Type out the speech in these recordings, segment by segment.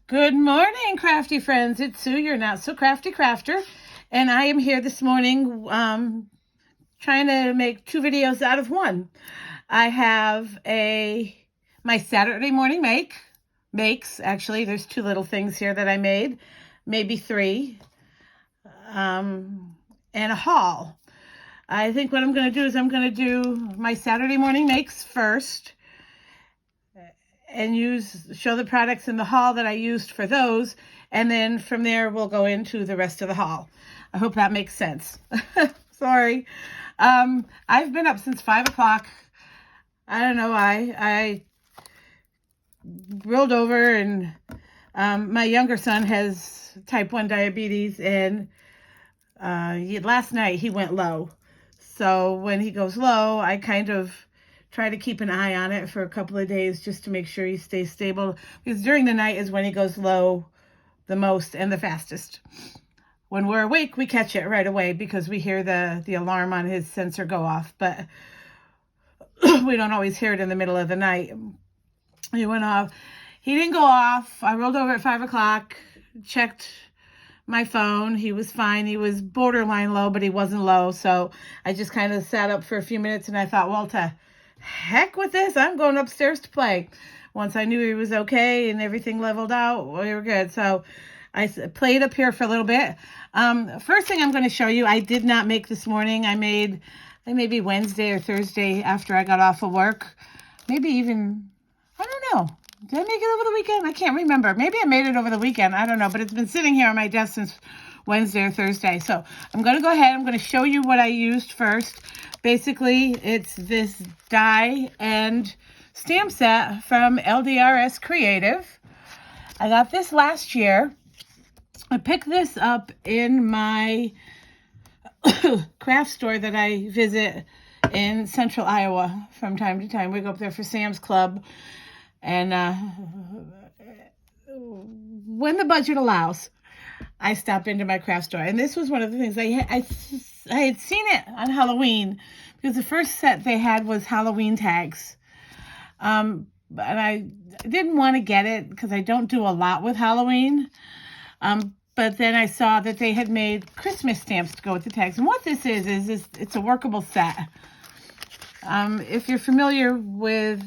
Good morning, crafty friends. It's Sue, your not so crafty crafter, and I am here this morning trying to make two videos out of one. I have my Saturday morning makes. Actually, there's two little things here that I made, maybe three, and a haul. I think what I'm going to do is I'm going to do my Saturday morning makes first, and show the products in the haul that I used for those, and then from there we'll go into the rest of the haul. I hope that makes sense. Sorry. I've been up since 5 o'clock. I don't know why. I rolled over, and my younger son has type 1 diabetes, and last night he went low. So when he goes low, I kind of try to keep an eye on it for a couple of days just to make sure he stays stable, because during the night is when he goes low the most and the fastest. When we're awake, we catch it right away because we hear the alarm on his sensor go off, but we don't always hear it in the middle of the night. He went off. He didn't go off. I rolled over at 5 o'clock, checked my phone. He was fine. He was borderline low, but he wasn't low. So I just kind of sat up for a few minutes, and I thought, well, to heck with this, I'm going upstairs to play. Once I knew he was okay and everything leveled out, we were good. So I played up here for a little bit. First thing I'm going to show you, I did not make this morning. I made maybe Wednesday or Thursday after I got off of work. Maybe even, I don't know. Did I make it over the weekend? I can't remember. Maybe I made it over the weekend. I don't know, but it's been sitting here on my desk since Wednesday or Thursday. So I'm going to go ahead. I'm going to show you what I used first. Basically, it's this die and stamp set from LDRS Creative. I got this last year. I picked this up in my craft store that I visit in central Iowa from time to time. We go up there for Sam's Club. And when the budget allows, I stop into my craft store. And this was one of the things I had seen it on Halloween, because the first set they had was Halloween tags. And I didn't want to get it because I don't do a lot with Halloween. But then I saw that they had made Christmas stamps to go with the tags. And what this is it's a workable set. If you're familiar with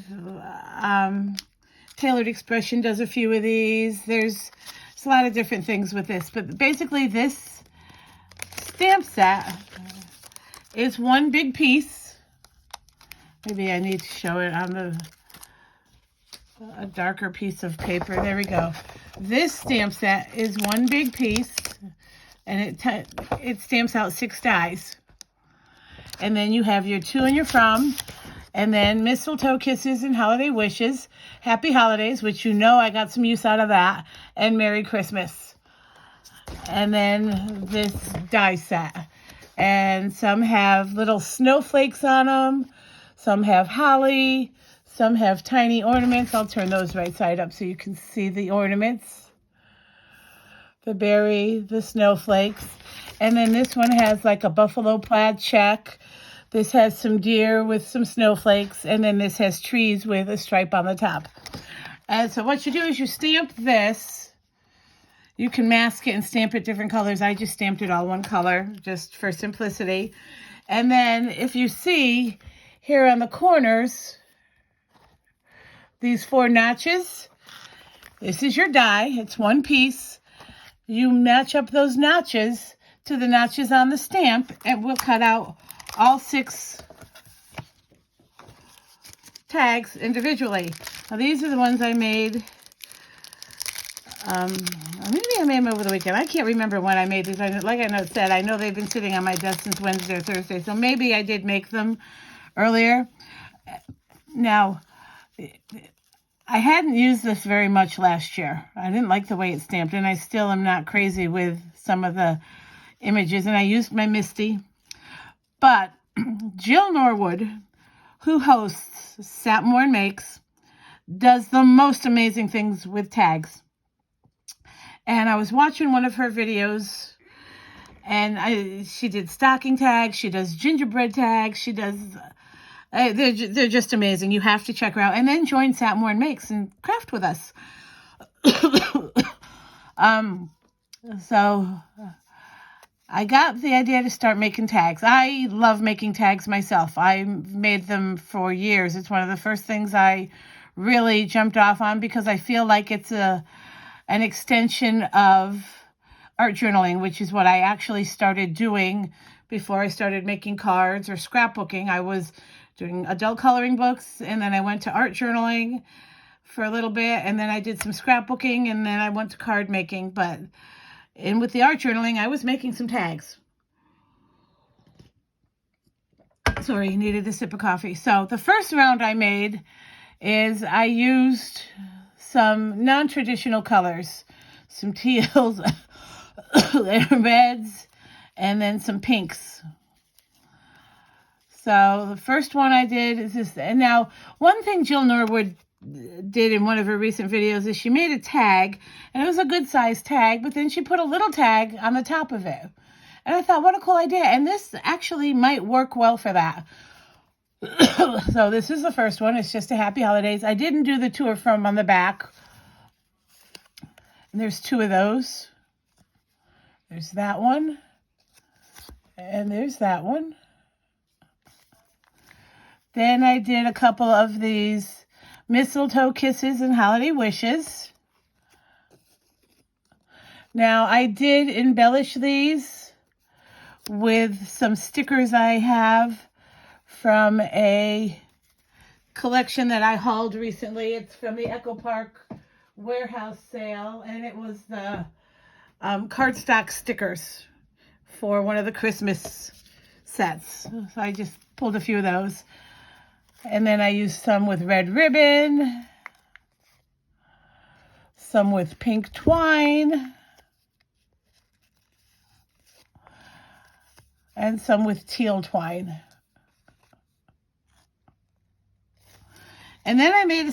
Tailored Expression, does a few of these. There's a lot of different things with this, but basically this stamp set is one big piece. Maybe I need to show it on a darker piece of paper. There we go. This stamp set is one big piece, and it stamps out 6 dies. And then you have your to and your from, and then mistletoe kisses and holiday wishes, happy holidays, which you know I got some use out of that, and Merry Christmas. And then this die set. And some have little snowflakes on them, some have holly, some have tiny ornaments. I'll turn those right side up so you can see the ornaments. The berry, the snowflakes. And then this one has like a buffalo plaid check. This has some deer with some snowflakes. And then this has trees with a stripe on the top. And so what you do is you stamp this. You can mask it and stamp it different colors. I just stamped it all one color just for simplicity. And then if you see here on the corners, these 4 notches, this is your die. It's one piece. You match up those notches to the notches on the stamp, and we'll cut out all 6 tags individually. Now these are the ones I made. Maybe I made them over the weekend. I can't remember when I made these. Like I said, I know they've been sitting on my desk since Wednesday or Thursday, so maybe I did make them earlier. Now, I hadn't used this very much last year. I didn't like the way it stamped, and I still am not crazy with some of the images, and I used my Misty. But Jill Norwood, who hosts Satmore Makes, does the most amazing things with tags. And I was watching one of her videos, and she did stocking tags, she does gingerbread tags, she does they're just amazing. You have to check her out. And then join Satmore Makes and craft with us. So I got the idea to start making tags. I love making tags myself. I made them for years. It's one of the first things I really jumped off on because I feel like it's an extension of art journaling, which is what I actually started doing before I started making cards or scrapbooking. I was doing adult coloring books, and then I went to art journaling for a little bit, and then I did some scrapbooking, and then I went to card making. And with the art journaling, I was making some tags. Sorry, needed a sip of coffee. So the first round I made is I used some non-traditional colors, some teals, and reds, and then some pinks. So the first one I did is this. And now, one thing Jill Norwood did in one of her recent videos is she made a tag, and it was a good size tag, but then she put a little tag on the top of it. And I thought, what a cool idea. And this actually might work well for that. So this is the first one. It's just a happy holidays. I didn't do the to or from on the back. And there's two of those. There's that one. And there's that one. Then I did a couple of these mistletoe kisses and holiday wishes. Now I did embellish these with some stickers I have from a collection that I hauled recently. It's from the Echo Park warehouse sale, and it was the cardstock stickers for one of the Christmas sets. So I just pulled a few of those. And then I used some with red ribbon, some with pink twine, and some with teal twine. And then I made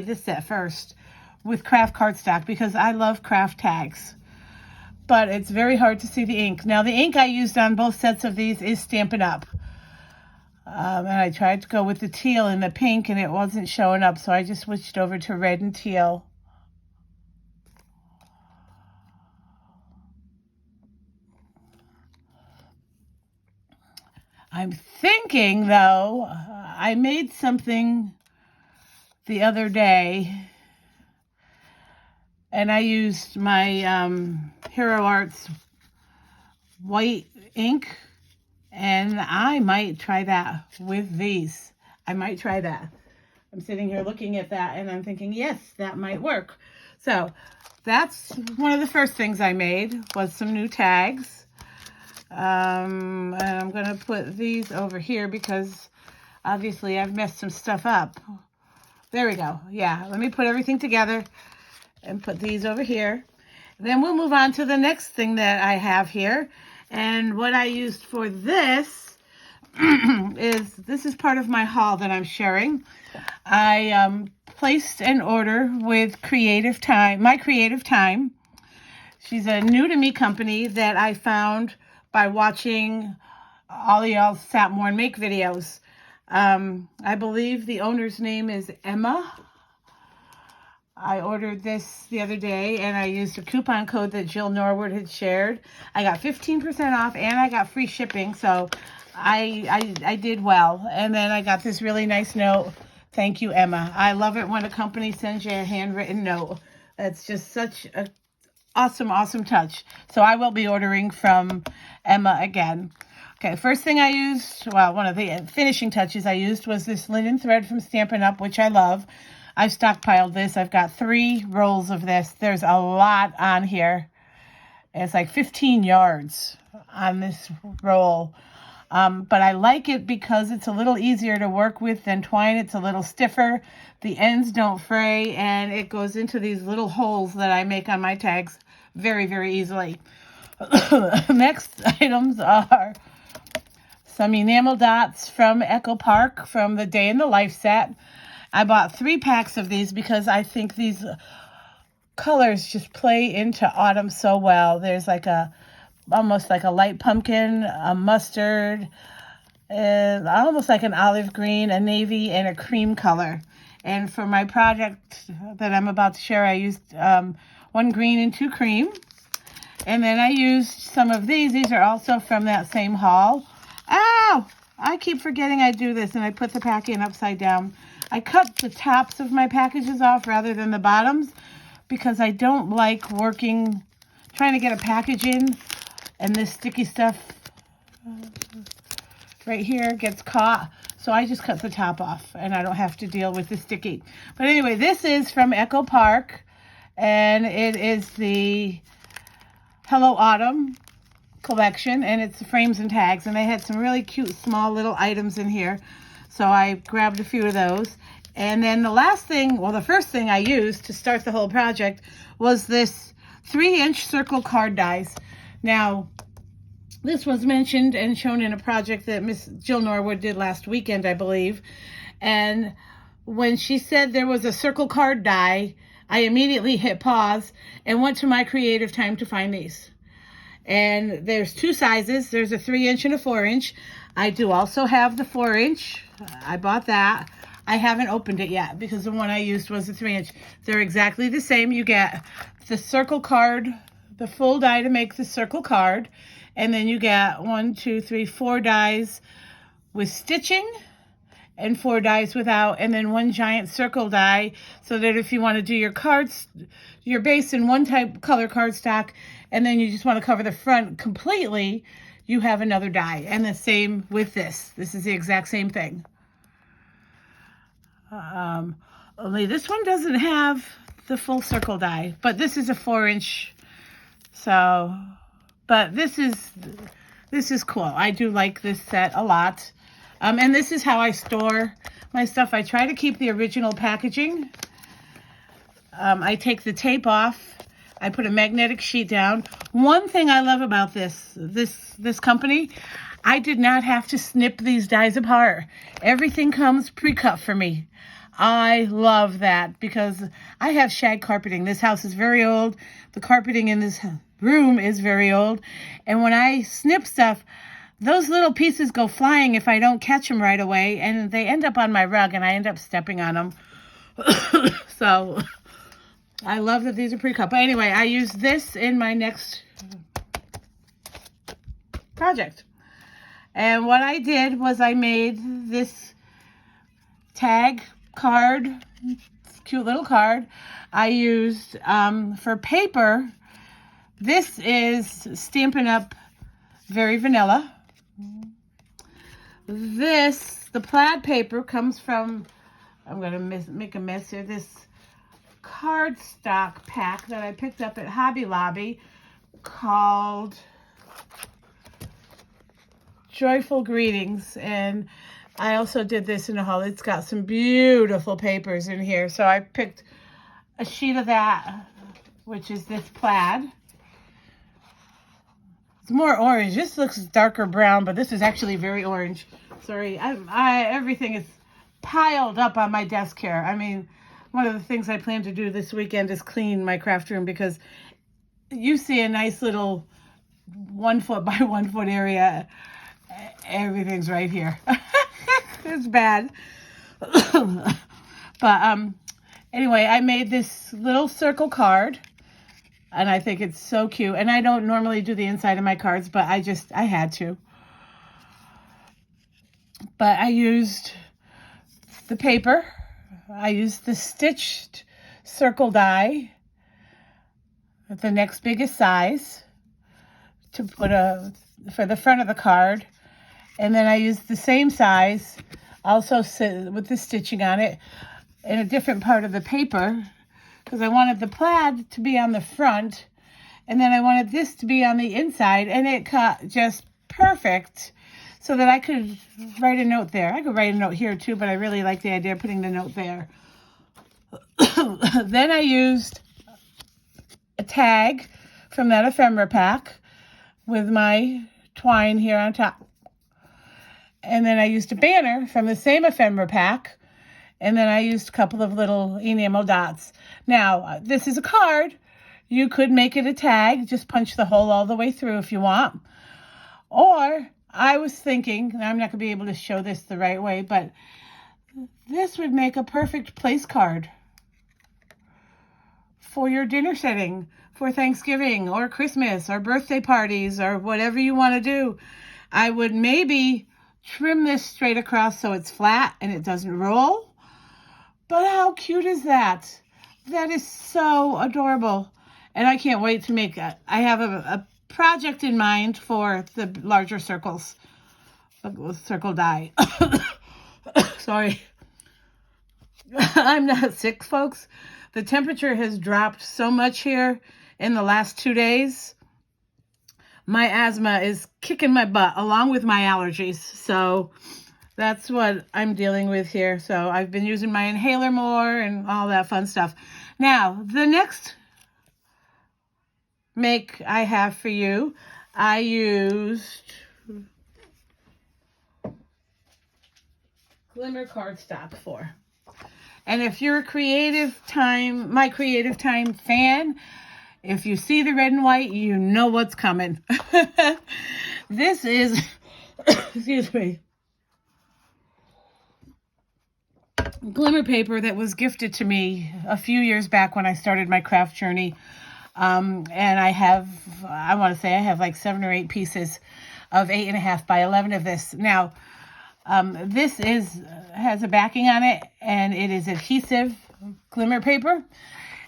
this set first with craft cardstock because I love craft tags. But it's very hard to see the ink. Now, the ink I used on both sets of these is Stampin' Up! And I tried to go with the teal and the pink, and it wasn't showing up, so I just switched over to red and teal. I'm thinking, though, I made something the other day, and I used my Hero Arts white ink, and I might try that with these. I might try that. I'm sitting here looking at that, and I'm thinking, yes, that might work. So that's one of the first things I made was some new tags. And I'm going to put these over here because obviously I've messed some stuff up. There we go. Yeah, let me put everything together and put these over here. Then we'll move on to the next thing that I have here. And what I used for this this is part of my haul that I'm sharing. I placed an order with Creative Time, My Creative Time. She's a new to me company that I found by watching all y'all Sat More and Make videos. I believe the owner's name is Emma. I ordered this the other day, and I used a coupon code that Jill Norwood had shared. I got 15% off, and I got free shipping, so I did well. And then I got this really nice note. Thank you, Emma. I love it when a company sends you a handwritten note. That's just such a awesome touch. So I will be ordering from Emma again. Okay, first thing I used, well, one of the finishing touches I used was this linen thread from Stampin' Up!, which I love. I've stockpiled this. I've got 3 rolls of this. There's a lot on here. It's like 15 yards on this roll. But I like it because it's a little easier to work with than twine. It's a little stiffer. The ends don't fray, and it goes into these little holes that I make on my tags very easily. Next items are some enamel dots from Echo Park from the Day in the Life set. I bought 3 packs of these because I think these colors just play into autumn so well. There's like almost like a light pumpkin, a mustard, almost like an olive green, a navy, and a cream color. And for my project that I'm about to share, I used 1 green and 2 cream. And then I used some of these. These are also from that same haul. Ow! I keep forgetting I do this, and I put the packing upside down. I cut the tops of my packages off rather than the bottoms because I don't like trying to get a package in, and this sticky stuff right here gets caught. So I just cut the top off, and I don't have to deal with the sticky. But anyway, this is from Echo Park, and it is the Hello Autumn collection, and it's the frames and tags, and they had some really cute small little items in here. So I grabbed a few of those. And then the first thing I used to start the whole project was this 3-inch circle card dies. Now, this was mentioned and shown in a project that Miss Jill Norwood did last weekend, I believe. And when she said there was a circle card die, I immediately hit pause and went to my creative time to find these. And there's 2 sizes. There's a 3-inch and a 4-inch. I do also have the 4-inch. I bought that. I haven't opened it yet because the one I used was a 3-inch. They're exactly the same. You get the circle card, the full die to make the circle card. And then you get 4 dies with stitching and 4 dies without, and then 1 giant circle die, so that if you want to do your cards, your base in one type color cardstock, and then you just want to cover the front completely, you have another die. And the same with this. This is the exact same thing. Only this one doesn't have the full circle die, but this is a 4-inch. So, but this is cool. I do like this set a lot. And this is how I store my stuff. I try to keep the original packaging. I take the tape off. I put a magnetic sheet down. One thing I love about this company, I did not have to snip these dies apart. Everything comes pre-cut for me. I love that because I have shag carpeting. This house is very old. The carpeting in this room is very old. And when I snip stuff, those little pieces go flying if I don't catch them right away, and they end up on my rug, and I end up stepping on them. So I love that these are pre-cut. But anyway, I use this in my next project. And what I did was I made this tag card, cute little card. I used, for paper, this is Stampin' Up! Very Vanilla. The plaid paper comes from, I'm going to make a mess here, this cardstock pack that I picked up at Hobby Lobby called Joyful Greetings. And I also did this in a haul. It's got some beautiful papers in here. So I picked a sheet of that, which is this plaid. It's more orange. This looks darker brown, but this is actually very orange. Sorry, everything is piled up on my desk here. I mean, one of the things I plan to do this weekend is clean my craft room, because you see a nice little 1 foot by 1 foot area. Everything's right here. It's bad. But anyway, I made this little circle card. And I think it's so cute. And I don't normally do the inside of my cards, but I had to. But I used the paper. I used the stitched circle die at the next biggest size to put for the front of the card. And then I used the same size, also with the stitching on it, in a different part of the paper, because I wanted the plaid to be on the front, and then I wanted this to be on the inside, and it cut just perfect so that I could write a note there. I could write a note here too, but I really like the idea of putting the note there. Then I used a tag from that ephemera pack with my twine here on top. And then I used a banner from the same ephemera pack. And then I used a couple of little enamel dots. Now, this is a card. You could make it a tag. Just punch the hole all the way through if you want. Or I was thinking, and I'm not going to be able to show this the right way, but This would make a perfect place card for your dinner setting for Thanksgiving or Christmas or birthday parties or whatever you want to do. I would maybe trim this straight across so it's flat and it doesn't roll. But how cute is that? That is so adorable. And I can't wait to make it. I have a project in mind for the larger circles. Circle die. Sorry. I'm not sick, folks. The temperature has dropped so much here in the last 2 days. My asthma is kicking my butt along with my allergies. So that's what I'm dealing with here. So I've been using my inhaler more and all that fun stuff. Now, the next make I have for you, I used Glimmer cardstock for. And if you're a my Creative Time fan, if you see the red and white, you know what's coming. This is, excuse me, glimmer paper that was gifted to me a few years back when I started my craft journey. And I want to say I have like 7 or 8 pieces of 8.5 by 11 of this. Now, this has a backing on it, and it is adhesive glimmer paper.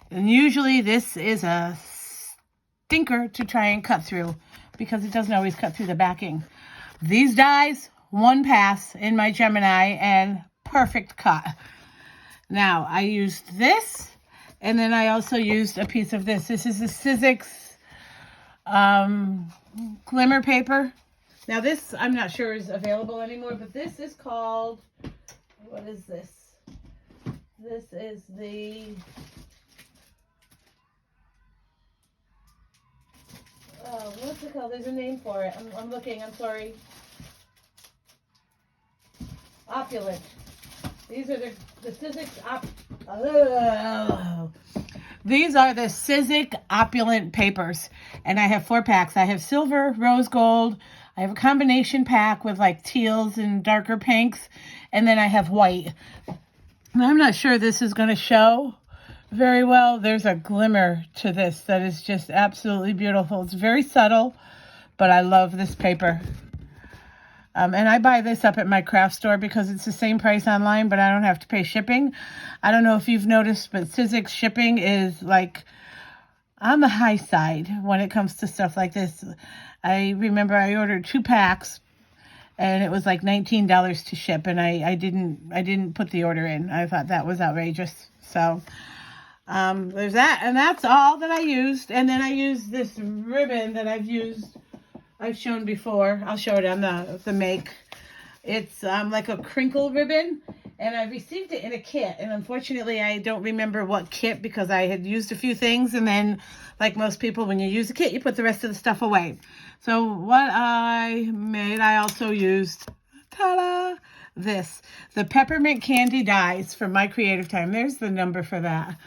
And usually this is a stinker to try and cut through because it doesn't always cut through the backing. These dies, one pass in my Gemini, and perfect cut. Now, I used this, and then I also used a piece of this. This is the Sizzic's glimmer paper. Now, this I'm not sure is available anymore, but this is called, what is this? This is the, what's it called? There's a name for it. I'm looking, I'm sorry. Opulent. These are the Sizzic's These are the Sizzic Opulent papers, and I have 4 packs. I have silver, rose gold. I have a combination pack with like teals and darker pinks, and then I have white. And I'm not sure this is going to show very well. There's a glimmer to this that is just absolutely beautiful. It's very subtle, but I love this paper. And I buy this up at my craft store because it's the same price online, but I don't have to pay shipping. I don't know if you've noticed, but Sizzic's shipping is like on the high side when it comes to stuff like this. I remember I ordered 2 packs and it was like $19 to ship, and I didn't put the order in. I thought that was outrageous. So there's that, and that's all that I used. And then I used this ribbon that I've shown before. I'll show it on the make. It's like a crinkle ribbon, and I received it in a kit, and unfortunately I don't remember what kit because I had used a few things, and then like most people, when you use a kit, you put the rest of the stuff away. So what I made, I also used, ta-da, the Peppermint candy dies from my Creative Time. There's the number for that.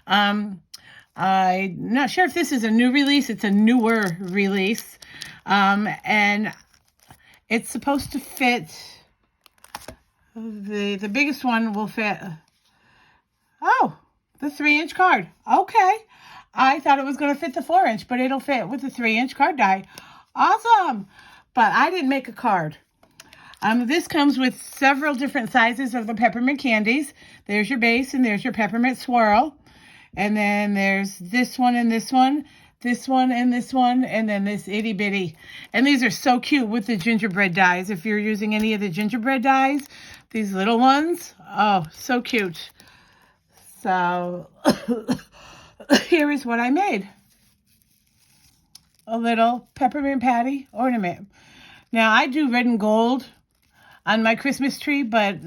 I'm not sure if this is a new release. It's a newer release. And it's supposed to fit, the biggest one will fit, the 3-inch card. Okay. I thought it was going to fit the 4-inch, but it'll fit with the 3-inch card die. Awesome. But I didn't make a card. This comes with several different sizes of the peppermint candies. There's your base, and there's your peppermint swirl. And then there's this one and this one. This one and this one, and then this itty bitty. And these are so cute with the gingerbread dies. If you're using any of the gingerbread dies, these little ones, oh, so cute. So here is what I made. A little peppermint patty ornament. Now, I do red and gold on my Christmas tree, but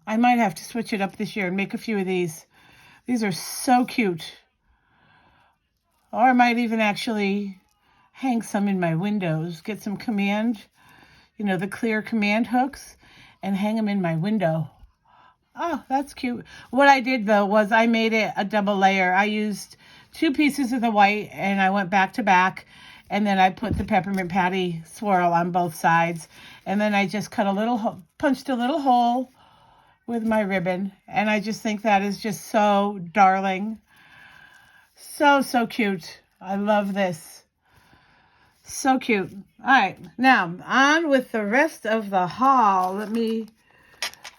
I might have to switch it up this year and make a few of these. These are so cute. Or I might even actually hang some in my windows. Get some command, the clear command hooks, and hang them in my window. Oh, that's cute. What I did, though, was I made it a double layer. I used 2 pieces of the white, and I went back to back. And then I put the peppermint patty swirl on both sides. And then I just cut punched a little hole with my ribbon. And I just think that is just so darling. So, so cute. I love this. So cute. All right, now on with the rest of the haul. Let me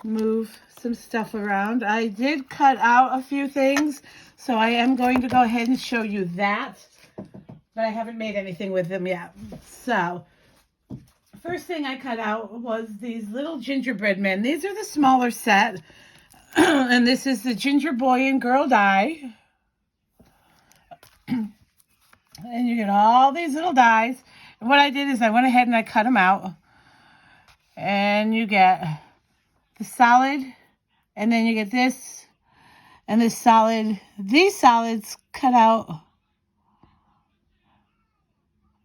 move some stuff around. I did cut out a few things, so I am going to go ahead and show you that, but I haven't made anything with them yet. So first thing I cut out was these little gingerbread men. These are the smaller set, and this is the ginger boy and girl die. And you get all these little dies. And what I did is I went ahead and I cut them out. And you get the solid, and then you get this, and this solid. These solids cut out.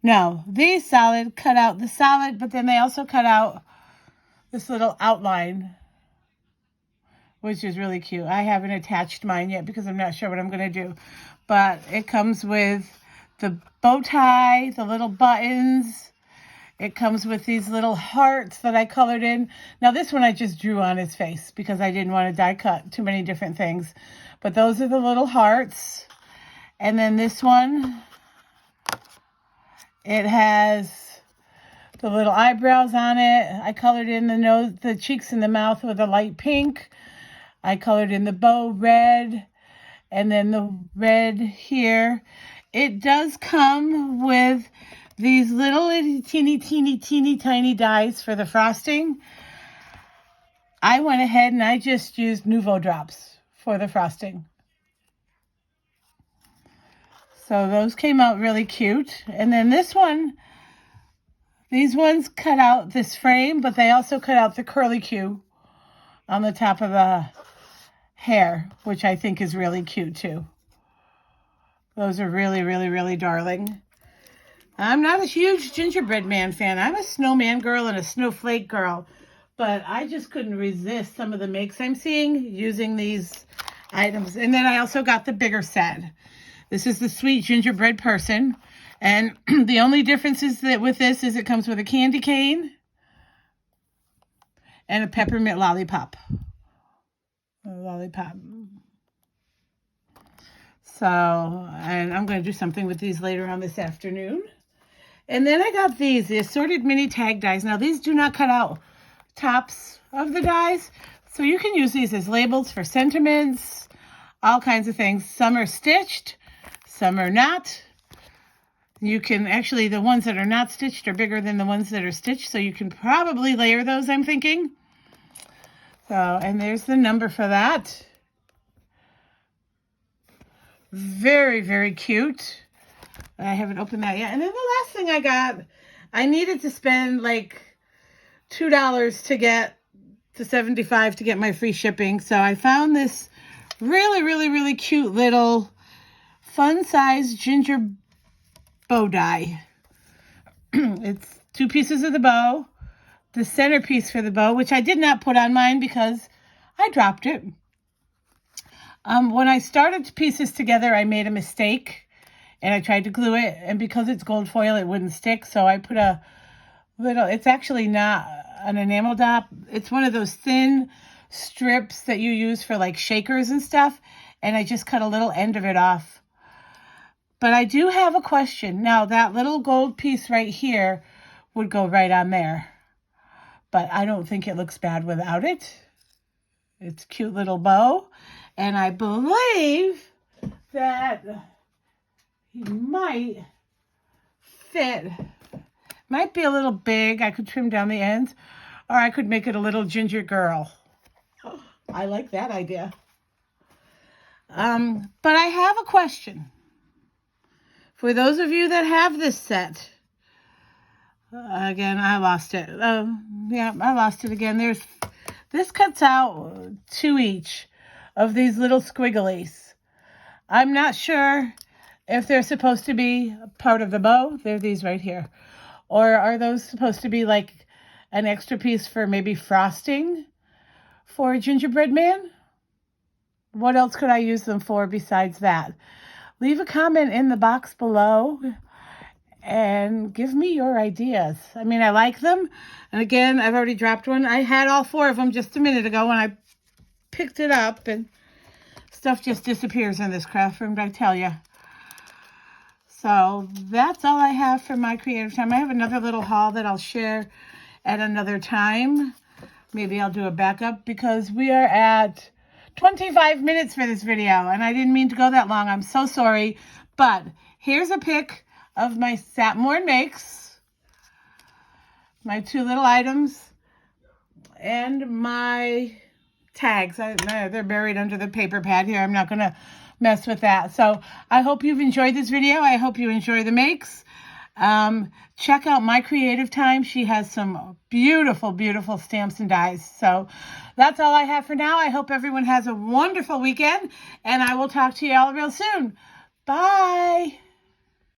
No, these solid cut out the solid, but then they also cut out this little outline, which is really cute. I haven't attached mine yet because I'm not sure what I'm going to do. But it comes with the bow tie, the little buttons. It comes with these little hearts that I colored in. Now this one I just drew on his face because I didn't want to die cut too many different things. But those are the little hearts. And then this one, it has the little eyebrows on it. I colored in the nose, the cheeks and the mouth with a light pink. I colored in the bow red. And then the red here. It does come with these little teeny tiny dies for the frosting. I went ahead and I just used Nouveau drops for the frosting. So those came out really cute. And then this one, these ones cut out this frame, but they also cut out the curly Q on the top of the hair, which I think is really cute too. Those are really darling. I'm not a huge gingerbread man fan. I'm a snowman girl and a snowflake girl, but I just couldn't resist some of the makes I'm seeing using these items. And then I also got the bigger set. This is the Sweet Gingerbread Person. And the only difference is that with this is it comes with a candy cane and a peppermint lollipop. So, and I'm going to do something with these later on this afternoon. And then I got these, the Assorted mini tag dies. Now, these do not cut out tops of the dies. So you can use these as labels for sentiments, all kinds of things. Some are stitched, some are not. You can actually, the ones that are not stitched are bigger than the ones that are stitched. So you can probably layer those, I'm thinking. So, and there's the number for that. Very cute. I haven't opened that yet. And then the last thing I got, I needed to spend like $2 to get to $75 to get my free shipping. So I found this really cute little fun size ginger bow die. It's 2 pieces of the bow, the centerpiece for the bow, which I did not put on mine because I dropped it. When I started to piece this together, I made a mistake and I tried to glue it, and because it's gold foil, it wouldn't stick. So I put a little, it's actually not an enamel dot. It's one of those thin strips that you use for like shakers and stuff. And I just cut a little end of it off. But I do have a question. Now that little gold piece right here would go right on there, but I don't think it looks bad without it. It's a cute little bow. And I believe that he might fit. Might be a little big. I could trim down the ends. Or I could make it a little ginger girl. I like that idea. But I have a question. For those of you that have this set. Again, I lost it. Yeah, I lost it again. This cuts out 2 each of these little squigglies. I'm not sure if they're supposed to be part of the bow. They're these right here. Or are those supposed to be like an extra piece for maybe frosting for a gingerbread man? What else could I use them for besides that? Leave a comment in the box below and give me your ideas. I mean, I like them. And again, I've already dropped one. I had all 4 of them just a minute ago when I picked it up, and stuff just disappears in this craft room, I tell you. So that's all I have for my creative time. I have another little haul that I'll share at another time. Maybe I'll do a backup because we are at 25 minutes for this video, and I didn't mean to go that long. I'm so sorry. But here's a pic of my Sapmore Makes, my 2 little items, and my tags. They're buried under the paper pad here. I'm not going to mess with that. So I hope you've enjoyed this video. I hope you enjoy the makes. Check out My Creative Time. She has some beautiful, beautiful stamps and dies. So that's all I have for now. I hope everyone has a wonderful weekend, and I will talk to you all real soon. Bye.